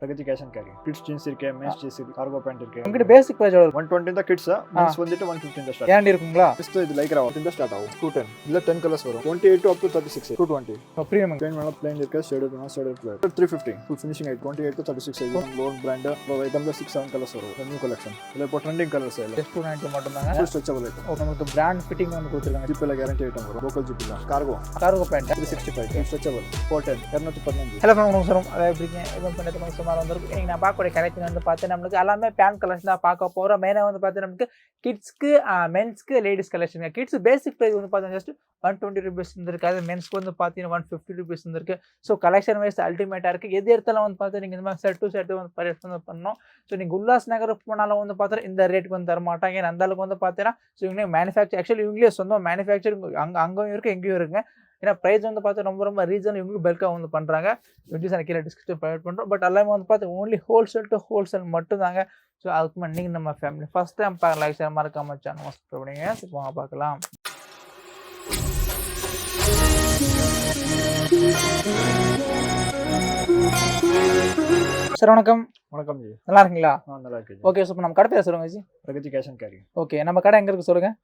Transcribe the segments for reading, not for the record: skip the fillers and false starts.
PRAGATI cash and carry. Kids jeans irke, men's jeans irke, cargo pant irke. உங்ககிட்ட பேசிக் price எவ்வளவு 120 இந்த kids, men's வந்துட்டு 150 இந்த start. Guarantee இருக்குங்களா? Just இது லைக்ரா இந்த ஸ்டார்ட் ஆகும். 210. இல்ல 10 கலர்ஸ் வரும். 28 to up to 36. 220. Premium plain மேல plain இருக்கு, shaded வேணா shaded plain. 350. full finishing height 28 to 36 size. Lone brand. ஐட்டம்ல 6-7 colours வரும். New collection. இதுல இப்போ ட்ரெண்டிங் கலர்ஸ் இல்ல. just 290 மட்டும் தாங்க. full stretchable item. ஓகே நமக்கு பிராண்ட் ஃபிட்டிங் வந்து கொடுத்திருக்காங்க. ஜிப்ல கேரண்டி ஐட்டம் வரும். லோக்கல் ஜிப்ல. cargo pant 365. full stretchable. 410. 215. Hello friends நமஸ்காரம். அதாவது எப்படிங்க இவன் பண்ணது சுமார் வந்திருக்கு. இன்னைக்கு நான் பார்க்கக்கூடிய கலெக்ஷன் வந்து பார்த்து நம்மளுக்கு எல்லாமே பேண்ட் கலெக்ஷன் தான் பார்க்க போகிறோம். மெயினாக வந்து பார்த்து நமக்கு கிட்ஸ்க்கு மென்ஸ்க்கு ladies collection. Kids basic price வந்து பார்த்தீங்கன்னா ஜஸ்ட் 120 ரூபீஸ் இருந்திருக்கு. அது மென்ஸ்க்கு வந்து பார்த்தீங்கன்னா 150 ரூபீஸ் இருந்திருக்கு. ஸோ கலெக்ஷன் வைஸ் அல்டிமேட்டாக இருக்குது. எது எடுத்தாலும் வந்து பார்த்து நீங்கள் இந்த மாதிரி செட் டு செட்டு வந்து பர்ச்சேஸ் வந்து பண்ணணும். ஸோ நீங்கள் உல்லாஸ்நகர் போனாலும் வந்து பார்த்தா இந்த ரேட்டுக்கு வந்து தர மாட்டாங்க. ஏன்னா அந்த அளவுக்கு வந்து பார்த்தீங்கன்னா ஸோ இவங்க மேனுஃபேக்சர் ஆக்சுவலி இவங்களே சொந்தம் மேனுஃபேக்சரிங் அங்கேயும் இருக்குது எங்கேயும் இருக்குங்க. ஏன்னா ப்ரைஸ் வந்து பார்த்து ரொம்ப ரீசன் இவங்களுக்கு பெல்காக வந்து பண்ணுறாங்க. நான் கீழே டிஸ்கிரிப்ஷன் ப்ரொவைட் பண்ணுறோம். பட் எல்லாமே வந்து பார்த்து ஓன்லி ஹோல்சேல் டு ஹோல்சேல் மட்டும் தாங்க. ஸோ அதுக்கு முன்னாடி நீங்கள் நம்ம family first time like share மறக்காம சேனல் சப்ஸ்கிரைப் பண்ணிங்க. இப்போ வாங்க பார்க்கலாம். சார் வணக்கம். வணக்கம் ஜி. நல்லா இருக்கீங்களா? நல்லா இருக்கு. ஓகே ஸோ இப்போ நம்ம கடை பேர் சொல்லுங்க G. PRAGATI cash and carry. Okay நம்ம கடை எங்கே இருக்குது சொல்லுங்கள்.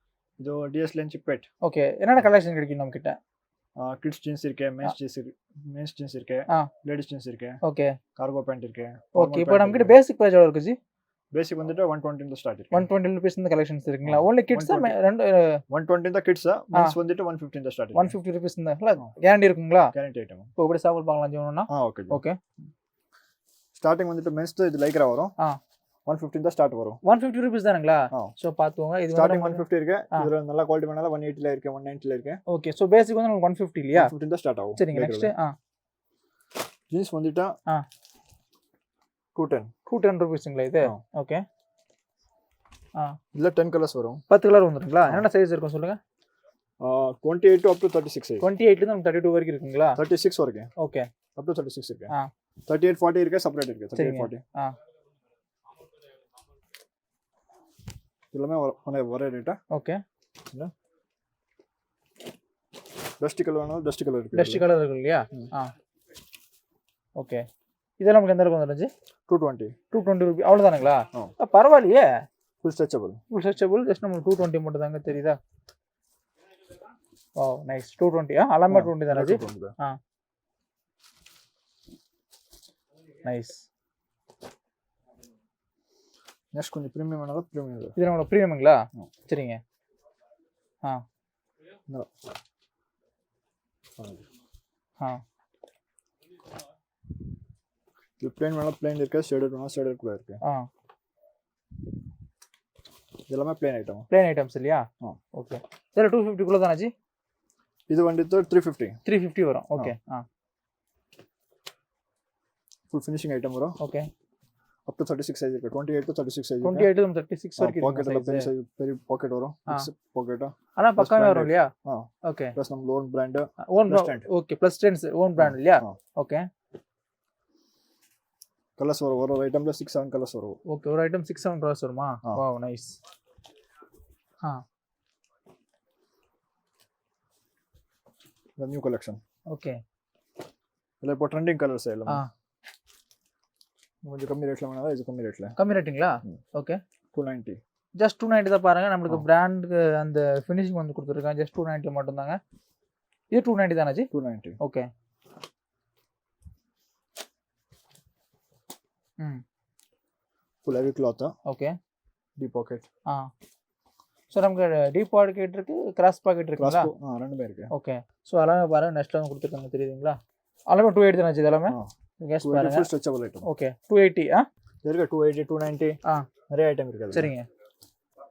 இது S Lane Chickpet. ஓகே என்னென்ன கலெக்ஷன் கிடைக்கும் நம்ம கிட்ட? கிட்ஸ் ஜீன்ஸ் இருக்கு, men's jeans இருக்கு, லேடிஸ் jeans இருக்கு, ஓகே cargo pant இருக்கு. ஓகே இப்போ நம்ம கிட்ட பேசிக் ப்ரைஸ் எவ்வளோ இருக்குது ஜி? பேசிக் வந்துட்டு 120 இந்த ஸ்டார்ட் இருக்கு. 120 ரூபீஸ் இந்த கலெக்ஷன்ஸ் இருக்குங்களா? ஓன்லி கிட்ஸ் ரெண்டு 120 இந்த கிட்ஸ், men's வந்துட்டு 150 இந்த ஸ்டார்ட் இருக்கு. 150 ரூபீஸ் இந்த கேரண்டி இருக்குங்களா? Guarantee item. இப்போ எப்படி சாம்பிள் பார்க்கலாம் ஜீவனா? ஓகே ஓகே ஸ்டார்டிங் வந்துட்டு men's இது லைக்ரா வரும். 150 தான் ஸ்டார்ட் வரும். 150 ரூபீஸ் தானங்களா? சோ பாத்துங்க. இது ஸ்டார்டிங் 150 இருக்கு. இதுல நல்ல குவாலிட்டி வேணால 180 ல இருக்கு, 190 ல இருக்கு. ஓகே சோ பேசிக் வந்து 150 இல்லையா? 150 தான் ஸ்டார்ட் ஆகும். சரிங்க நெக்ஸ்ட் ஜீன்ஸ் வந்துட்டா 210 ரூபீஸ்ங்களா இது? ஓகே இல்ல 10 கலர்ஸ் வரும். 10 கலர் வந்துருங்களா? என்னென்ன சைஸ் இருக்கும் சொல்லுங்க. 28 to up to 36 size. 28 ல இருந்து 32 வரைக்கும் இருக்குங்களா? 36 வரைக்கும். ஓகே up to 36 இருக்கு. 38 40 இருக்கு, செப்பரேட் இருக்கு. 38 40 எல்லாமே ஒரே ரேட்டா? ஓகே டஸ்ட் கலர் வேணா டஸ்ட் கலர் இருக்கு. டஸ்ட் கலர் இருக்கு இல்லையா? ஓகே இதெல்லாம் நமக்கு எந்த அளவுக்கு வந்துருச்சு? 220 ரூபீஸ் அவ்வளவுதானுங்களா? பரவாயில்லையே. ஃபுல் ஸ்ட்ரெச்சபிள் ஜஸ்ட் நம்ம 220 மட்டும் தாங்க தெரியுதா? ஓ நைஸ். 220 எல்லாமே 220 தானே ஜி? நைஸ். நெக்ஸ்ட் கொஞ்சம் பிரீமியம் வேணா பிரீமியம். இது நம்ம பிரீமியம்ங்களா? சரிங்க. இது plain வேணா plain இருக்கு, shaded வேணா shaded கூட இருக்கு. இதெல்லாம் plain ஐட்டம்ஸ் இல்லையா? ஓகே இதெல்லாம் 250 குள்ள தானே ஜி? இது வந்துட்டு 350 வரும். ஓகே ஃபுல் ஃபினிஷிங் ஐட்டம் வரும். ஓகே up to 36 size இருக்கு. 28 to 36 size. 28 to 36 வரைக்கும் பாக்கெட் எல்லாம் பெரிய சைஸ், பெரிய பாக்கெட் வரும். பாக்கெட் ஆனா பக்காவே வரும் இல்லையா? ஓகே ப்ளஸ் நம்ம லோன் பிராண்ட் ஓகே ப்ளஸ் டென்ஸ் ஓன் பிராண்ட் இல்லையா? ஓகே கலர்ஸ் வரும். ஒரு ஐட்டம்ல 6-7 கலர்ஸ் வரும். ஓகே ஒரு ஐட்டம் 6-7 கலர்ஸ் வருமா? Wow nice. New collection. Okay இல்ல இப்போ ட்ரெண்டிங் கலர்ஸ் எல்லாம் கொஞ்சம் கம்மி ரேட்ல வேணா. இது கம்மி ரேட்டுங்களா? ஓகே 290 ஜஸ்ட் 290 தான் பாருங்க. நம்மளுக்கு பிராண்டுக்கு அந்த ஃபினிஷிங் வந்து கொடுத்துருக்காங்க. ஜஸ்ட் 290 மட்டும் தாங்க. இது 290 தானே ji? 290 okay. Full heavy cloth. Okay deep pocket. So நமக்கு டீப் பாக்கெட் இருக்கு, கிராஸ் பாக்கெட் இருக்குங்களா? ரெண்டுமே இருக்கு. ஓகே ஸோ எல்லாமே பாருங்க நெக்ஸ்ட்ல வந்து கொடுத்துருக்காங்க தெரியுதுங்களா? எல்லாமே 280 தானே இது எல்லாமே? கேஸ் பாருங்க ஃபுல் ஸ்ட்ரெச்சபிள் ஐட்டம். ஓகே 280 இருக்கு. 280 290 நிறைய ஐட்டம் இருக்கு. சரிங்க.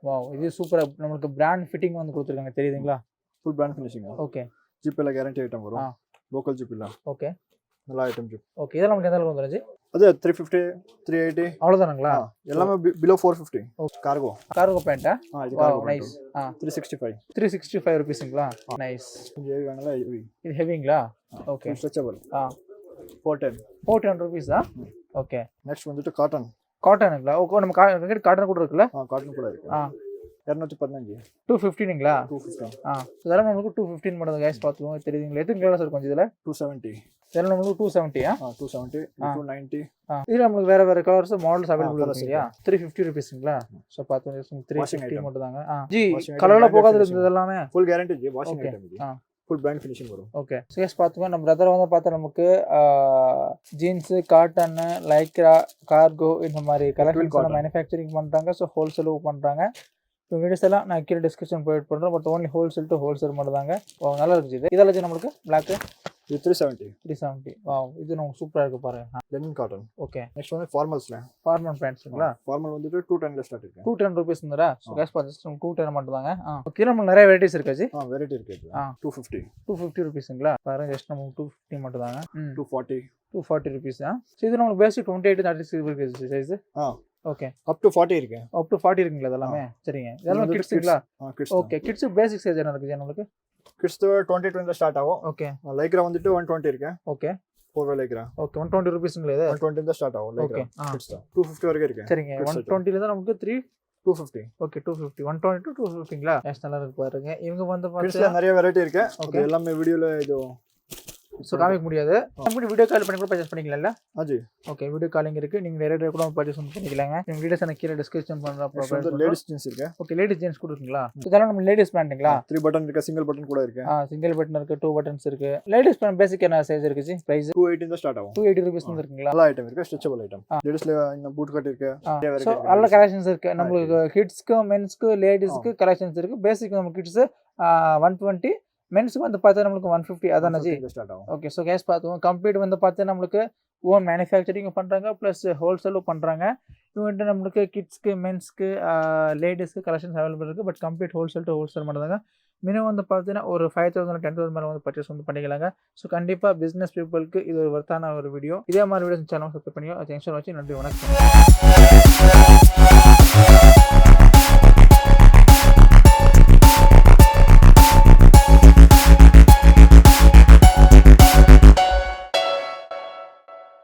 வாவ் இது சூப்பரா நமக்கு பிராண்ட் ஃபிட்டிங் வந்து கொடுத்துருக்காங்க தெரியுதுங்களா? Full brand finishing. ஓகே ஜிப்ல கேரண்டி ஐட்டம் வரும். லோக்கல் ஜிப் இல்ல. ஓகே நல்ல ஐட்டம் ஜிப். ஓகே இதெல்லாம் நமக்கு எந்த அளவுக்கு வந்துருச்சு? அது 350 380 அவ்வளவுதானுங்களா? எல்லாமே பிலோ 450. Cargo pant. இது கார்கோ நைஸ். 365 ரூபீஸ்ங்களா? நைஸ். கொஞ்சம் ஹெவி வேணால. இது ஹெவிங்களா? Okay stretchable. 410 rupees. Okay next வந்துட்டு காட்டனுங்களா? ஓகே நம்ம காட்டன் கூட இருக்குல்ல? காட்டன் கூட இருக்கு. 215 215ங்களா 215 இதெல்லாம் நம்மளுக்கு 215 மட்டும் கைஸ் பார்த்துக்கோங்க தெரியுதுங்களா எத்தனை கலர்ஸ் இருக்கும் இதில் 270 இதெல்லாம் நம்மளுக்கு 270 270 290 இது நம்மளுக்கு வேற வேற கலர்ஸ் மாடல்ஸ் அவைலபிள் இருக்கு இல்லையா 350 ருபீஸ்ங்களா ஸோ பார்த்து 350 மட்டும் தாங்க ஜி கலர்ல போகாது இருந்தது எல்லாமே full guarantee G washing item இது ஃபுல் பிராண்ட் ஃபினிஷிங் வரும் ஓகே சேஸ் பார்த்துக்கோ நம்ம பிரதர் வந்து பார்த்தா நமக்கு ஜீன்ஸு காட்டன் லைக்ரா கார்கோ இந்த மாதிரி கலெக்ஷன்ஸ் மேனுஃபேக்சரிங் பண்ணுறாங்க ஸோ ஹோல்சேலும் பண்ணுறாங்க இப்போ வீடியோஸ் எல்லாம் நான் கீழே டிஸ்கிரிப்ஷன் ப்ரொவைட் பண்ணுறேன் but only wholesale to wholesale மட்டும் தாங்க நல்லா இருக்குது இதெல்லாம் நம்மளுக்கு பிளாக் இது 370 வாவ் இது நமக்கு சூப்பராக இருக்குது பாருங்க லெனின் காட்டன் ஓகே நெக்ஸ்ட் வந்து ஃபார்மல்ஸ்ல ஃபார்மல் பேண்ட்ஸுங்களா ஃபார்மல் வந்துட்டு 210 ல ஸ்டார்ட் இருக்கு 210 ருபீஸ் இருந்தா ஸோ கேஸ் பார்த்து 210 மட்டும் தாங்க கீழே நம்மளுக்கு நிறைய வெரைட்டிஸ் இருக்காச்சு வெரைட்டி இருக்கு 250 ருபீஸுங்களா பாருங்க ஜஸ்ட் நம்ம 250 மட்டும் தாங்க 240 ருபீஸ் ஸோ இது நம்மளுக்கு பேசிக் 28 36 இருக்குது சைஸ் ஓகே அப் டு 40 இருக்கு அப் டு 40 இருக்குங்களா இதெல்லாமே சரிங்க இதெல்லாம் கிட்ஸ்ங்களா ஓகே கிட்ஸ் பேசிக் சைஸ் என்ன இருக்குது நம்மளுக்கு கிட்ஸ் 22 ல ஸ்டார்ட் ஆகும் ஓகே லைக்ரா வந்துட்டு 120 இருக்கு ஓகே 4 லைக்ரா ஓகே 120 ருபீஸ்ங்களா இது 120 ல ஸ்டார்ட் ஆகும் லைக்ரா கிட்ஸ் 250 வரைக்கும் இருக்கு சரிங்க 120 ல தான் நமக்கு 250 ஓகே 250 120 to 250ங்களா நேஷனலா இருக்கு பாருங்க இவங்க வந்து கிட்ஸ்ல நிறைய வெரைட்டி இருக்கு ஓகே எல்லாமே வீடியோல இது ஸோ காமிக்க முடியாது நம்ம வீடியோ கால் பண்ணி கூட பர்ச்சேஸ் பண்ணிக்கலாம்ல ஆஜி ஓகே வீடியோ காலிங் இருக்கு நீங்க நேரடியாக கூட பர்ச்சேஸ் பண்ணிக்கலாங்க நீங்க வீடியோஸ் எனக்கு கீழே டிஸ்கிரிப்ஷன் பண்றேன் லேடிஸ் ஜீன்ஸ் இருக்கு ஓகே லேடிஸ் ஜீன்ஸ் கூட இருக்குங்களா இதெல்லாம் நம்ம லேடிஸ் பேண்ட்டுங்களா 3 பட்டன் இருக்கு சிங்கிள் பட்டன் கூட இருக்கு சிங்கிள் பட்டன் இருக்கு 2 பட்டன்ஸ் இருக்கு லேடிஸ் பேண்ட் பேசிக் என்ன சைஸ் இருக்கு ஜி பிரைஸ் 280 ல ஸ்டார்ட் ஆகும் 280 ரூபீஸ் இருக்குங்களா நல்ல ஐட்டம் இருக்கு ஸ்ட்ரெச்சபிள் ஐட்டம் லேடிஸ்ல இந்த பூட் கட் இருக்கு சோ நல்ல கலெக்ஷன்ஸ் இருக்கு நமக்கு கிட்ஸ்க்கு மென்ஸ்க்கு லேடிஸ்க்கு கலெக்ஷன்ஸ் இருக்கு பேசிக் நம்ம கிட்ஸ் 120 மென்ஸ்க்கு வந்து பார்த்தா நம்மளுக்கு 150 அதான ஜி ஓகே ஸோ கேஸ் பார்த்துக்கோங்க கம்ப்ளீட் வந்து பார்த்தா நம்மளுக்கு ஓன் மேனுஃபேக்சரிங் பண்ணுறாங்க ப்ளஸ் ஹோல்சேலும் பண்ணுறாங்க இவங்ககிட்ட நம்மளுக்கு கிட்ஸ்க்கு மென்ஸ்க்கு லேடிஸ்க்கு கலெக்ஷன்ஸ் அவைலபிள் இருக்குது but complete wholesale to wholesale மட்டும் தாங்க மினிமம் வந்து பார்த்தீங்கன்னா ஒரு 5000 10,000 மேலே வந்து பர்ச்சேஸ் வந்து பண்ணிக்கலாங்க ஸோ கண்டிப்பாக பிஸ்னஸ் பீப்புளுக்கு இது ஒரு வர்த்தான ஒரு வீடியோ இதே மாதிரி வீடியோ சேனல் சப்ஸ்கிரைப் பண்ணியோ தேங்க்ஸ் ஃபார் வாட்சிங் நன்றி வணக்கம்